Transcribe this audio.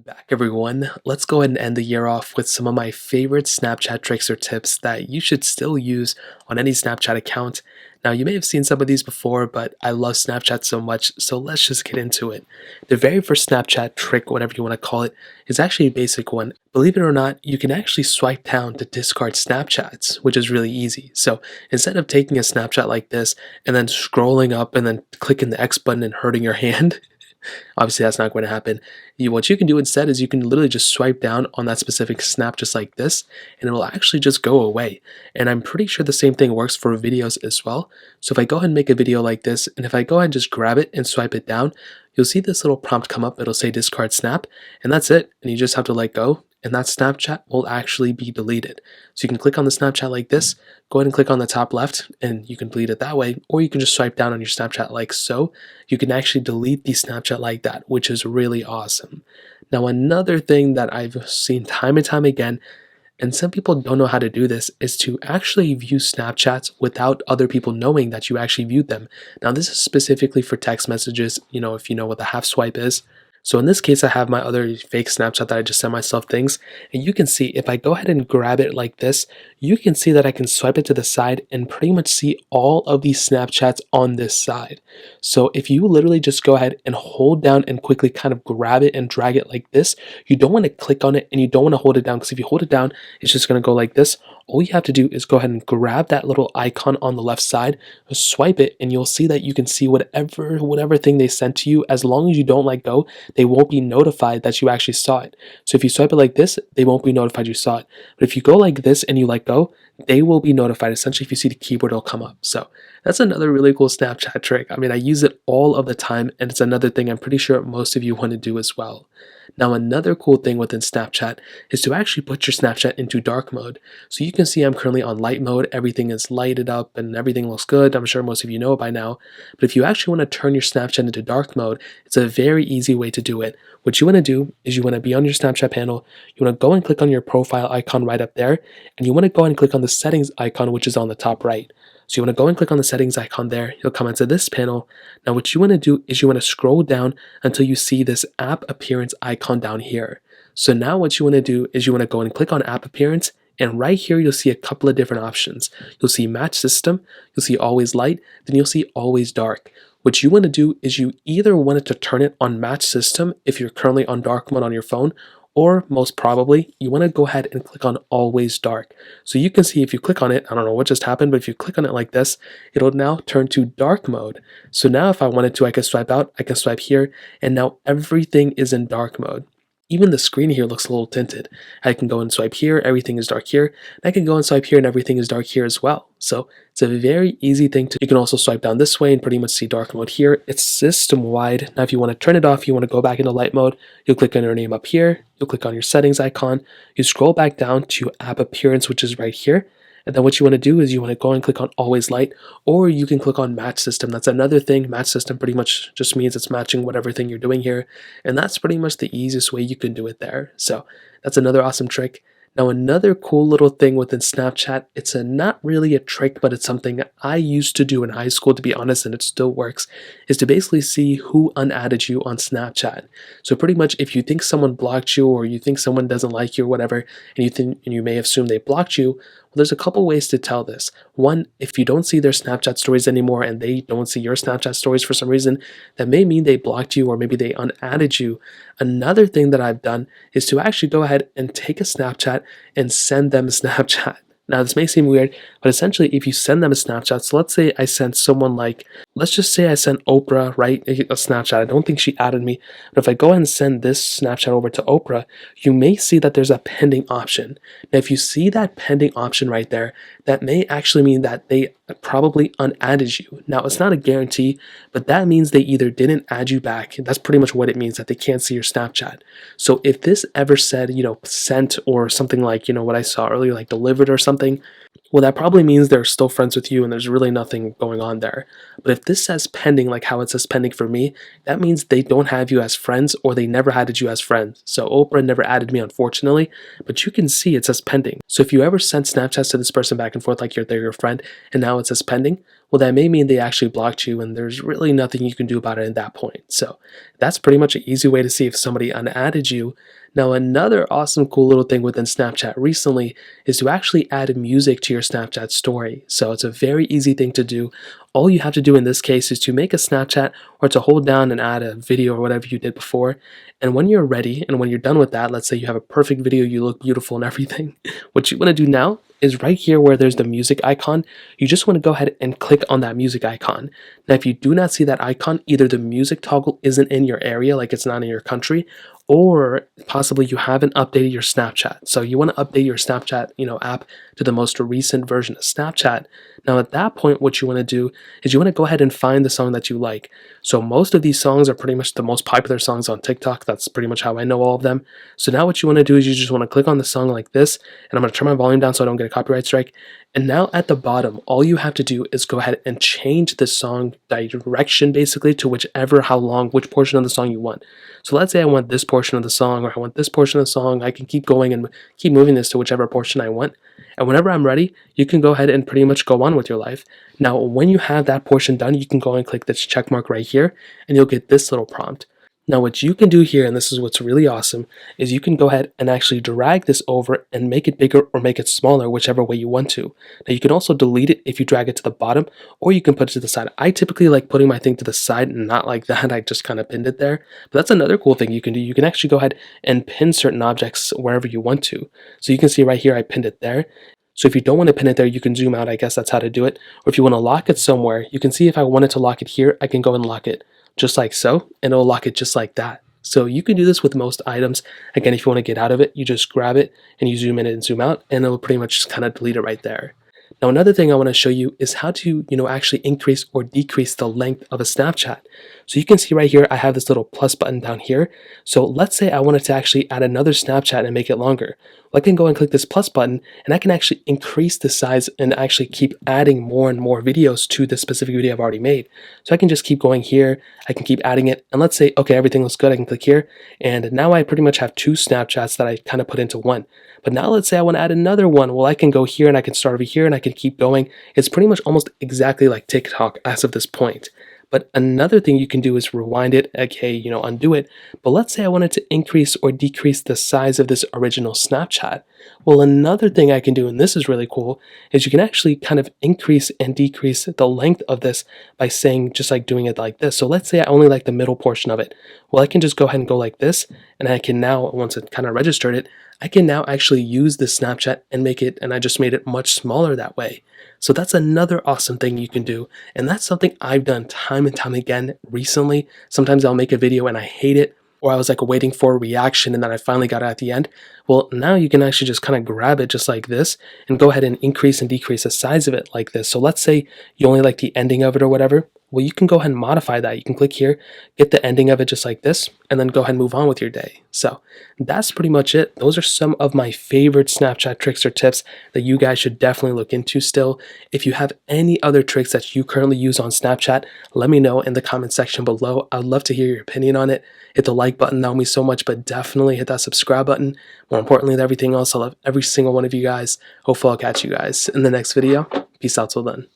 Back everyone. Let's go ahead and end the year off with some of my favorite Snapchat tricks or tips that you should still use on any Snapchat account. Now, you may have seen some of these before, but I love Snapchat so much, so let's just get into it. The very first Snapchat trick, whatever you want to call it, is actually a basic one. Believe it or not, you can actually swipe down to discard Snapchats, which is really easy. So instead of taking a Snapchat like this and then scrolling up and then clicking the X button and hurting your hand, obviously, that's not going to happen. What you can do instead is you can literally just swipe down on that specific snap just like this, and it will actually just go away. And I'm pretty sure the same thing works for videos as well. So if I go ahead and make a video like this, and if I go ahead and just grab it and swipe it down, you'll see this little prompt come up. It'll say discard snap, and that's it. And you just have to let go, and that Snapchat will actually be deleted. So you can click on the Snapchat like this, go ahead and click on the top left, and you can delete it that way, or you can just swipe down on your Snapchat like so. You can actually delete the Snapchat like that, which is really awesome. Now, another thing that I've seen time and time again, and some people don't know how to do this, is to actually view Snapchats without other people knowing that you actually viewed them. Now, this is specifically for text messages, if you know what the half swipe is. So in this case, I have my other fake Snapchat that I just sent myself things, and you can see if I go ahead and grab it like this, you can see that I can swipe it to the side and pretty much see all of these Snapchats on this side. So if you literally just go ahead and hold down and quickly kind of grab it and drag it like this, you don't want to click on it and you don't want to hold it down, because if you hold it down, it's just going to go like this. All you have to do is go ahead and grab that little icon on the left side, swipe it, and you'll see that you can see whatever thing they sent to you. As long as you don't let go, they won't be notified that you actually saw it. So if you swipe it like this, they won't be notified you saw it. But if you go like this and you let go, they will be notified. Essentially, if you see the keyboard, it'll come up. So that's another really cool Snapchat trick. I mean, I use it all of the time, and it's another thing I'm pretty sure most of you want to do as well. Now, another cool thing within Snapchat is to actually put your Snapchat into dark mode. So you can see I'm currently on light mode. Everything is lighted up and everything looks good. I'm sure most of you know it by now. But if you actually want to turn your Snapchat into dark mode, it's a very easy way to do it. What you want to do is you want to be on your Snapchat panel. You want to go and click on your profile icon right up there. And you want to go and click on the settings icon, which is on the top right. So you want to go and click on the settings icon there. You'll come into this panel. Now what you want to do is you want to scroll down until you see this app appearance icon down here. So now what you want to do is you want to go and click on app appearance, and right here you'll see a couple of different options. You'll see match system, you'll see always light, then you'll see always dark. What you want to do is you either want it to turn it on match system if you're currently on dark mode on your phone, or most probably, you want to go ahead and click on always dark. So you can see if you click on it, I don't know what just happened, but if you click on it like this, it'll now turn to dark mode. So now if I wanted to, I can swipe out, I can swipe here, and now everything is in dark mode. Even the screen here looks a little tinted. I can go and swipe here, everything is dark here. And I can go and swipe here and everything is dark here as well. So it's a very easy thing to. You can also swipe down this way and pretty much see dark mode here. It's system wide. Now if you want to turn it off, you want to go back into light mode, you'll click on your name up here, you'll click on your settings icon, you scroll back down to app appearance, which is right here. And then what you want to do is you want to go and click on always light, or you can click on match system. That's another thing. Match system pretty much just means it's matching whatever thing you're doing here. And that's pretty much the easiest way you can do it there. So that's another awesome trick. Now, another cool little thing within Snapchat, it's not really a trick, but it's something I used to do in high school, to be honest, and it still works, is to basically see who unadded you on Snapchat. So pretty much if you think someone blocked you, or you think someone doesn't like you or whatever, and you may assume they blocked you, well, there's a couple ways to tell this. One, if you don't see their Snapchat stories anymore and they don't see your Snapchat stories for some reason, that may mean they blocked you or maybe they unadded you. Another thing that I've done is to actually go ahead and take a Snapchat and send them a Snapchat. Now, this may seem weird, but essentially, if you send them a Snapchat, so let's say I sent someone like, let's just say I sent Oprah, right, a Snapchat. I don't think she added me, but if I go ahead and send this Snapchat over to Oprah, you may see that there's a pending option. Now, if you see that pending option right there, that may actually mean that they probably unadded you. Now, it's not a guarantee, but that means they either didn't add you back. That's pretty much what it means, that they can't see your Snapchat. So if this ever said, sent or something like, what I saw earlier, like delivered or something, something, well, that probably means they're still friends with you and there's really nothing going on there. But if this says pending, like how it says pending for me, that means they don't have you as friends or they never added you as friends. So Oprah never added me, unfortunately, but you can see it says pending. So if you ever send Snapchats to this person back and forth like they're your friend and now it says pending, well, that may mean they actually blocked you and there's really nothing you can do about it at that point. So that's pretty much an easy way to see if somebody unadded you. Now, another awesome, cool little thing within Snapchat recently is to actually add music to your Snapchat story. So it's a very easy thing to do. All you have to do in this case is to make a Snapchat or to hold down and add a video or whatever you did before. And when you're ready and when you're done with that, let's say you have a perfect video, you look beautiful and everything, what you want to do now is right here where there's the music icon, you just want to go ahead and click on that music icon. Now, if you do not see that icon, either the music toggle isn't in your area, like it's not in your country, or possibly you haven't updated your Snapchat. So you want to update your Snapchat, app to the most recent version of Snapchat. Now at that point, what you want to do is you want to go ahead and find the song that you like. So most of these songs are pretty much the most popular songs on TikTok. That's pretty much how I know all of them. So now what you want to do is you just want to click on the song like this, and I'm going to turn my volume down so I don't get a copyright strike. And now at the bottom, all you have to do is go ahead and change the song direction basically to which portion of the song you want. So let's say I want this portion of the song or I want this portion of the song. I can keep going and keep moving this to whichever portion I want. And whenever I'm ready, you can go ahead and pretty much go on with your life. Now, when you have that portion done, you can go and click this check mark right here and you'll get this little prompt. Now, what you can do here, and this is what's really awesome, is you can go ahead and actually drag this over and make it bigger or make it smaller, whichever way you want to. Now, you can also delete it if you drag it to the bottom, or you can put it to the side. I typically like putting my thing to the side, and not like that. I just kind of pinned it there. But that's another cool thing you can do. You can actually go ahead and pin certain objects wherever you want to. So you can see right here, I pinned it there. So if you don't want to pin it there, you can zoom out. I guess that's how to do it. Or if you want to lock it somewhere, you can see if I wanted to lock it here, I can go and lock it just like so, and it'll lock it just like that. So you can do this with most items. Again, if you want to get out of it, you just grab it and you zoom in and zoom out, and it'll pretty much just kind of delete it right there. Now, another thing I want to show you is how to, actually increase or decrease the length of a Snapchat. So you can see right here, I have this little plus button down here. So let's say I wanted to actually add another Snapchat and make it longer. Well, I can go and click this plus button and I can actually increase the size and actually keep adding more and more videos to the specific video I've already made. So I can just keep going here. I can keep adding it. And let's say, okay, everything looks good. I can click here. And now I pretty much have two Snapchats that I kind of put into one. But now let's say I want to add another one. Well, I can go here and I can start over here and I can keep going. It's pretty much almost exactly like TikTok as of this point. But another thing you can do is rewind it, aka, undo it. But let's say I wanted to increase or decrease the size of this original Snapchat. Well, another thing I can do, and this is really cool, is you can actually kind of increase and decrease the length of this by saying, just like doing it like this. So let's say I only like the middle portion of it. Well, I can just go ahead and go like this, and I can now, once it kind of registered it, I can now actually use this Snapchat and make it, and I just made it much smaller that way. So that's another awesome thing you can do. And that's something I've done time and time again recently. Sometimes I'll make a video and I hate it, or I was like waiting for a reaction and then I finally got it at the end. Well, now you can actually just kind of grab it just like this and go ahead and increase and decrease the size of it like this. So let's say you only like the ending of it or whatever. Well, you can go ahead and modify that. You can click here, get the ending of it just like this, and then go ahead and move on with your day. So that's pretty much it. Those are some of my favorite Snapchat tricks or tips that you guys should definitely look into still. If you have any other tricks that you currently use on Snapchat, let me know in the comment section below. I'd love to hear your opinion on it. Hit the like button, that would mean so much, but definitely hit that subscribe button. More importantly than everything else, I love every single one of you guys. Hopefully I'll catch you guys in the next video. Peace out till then.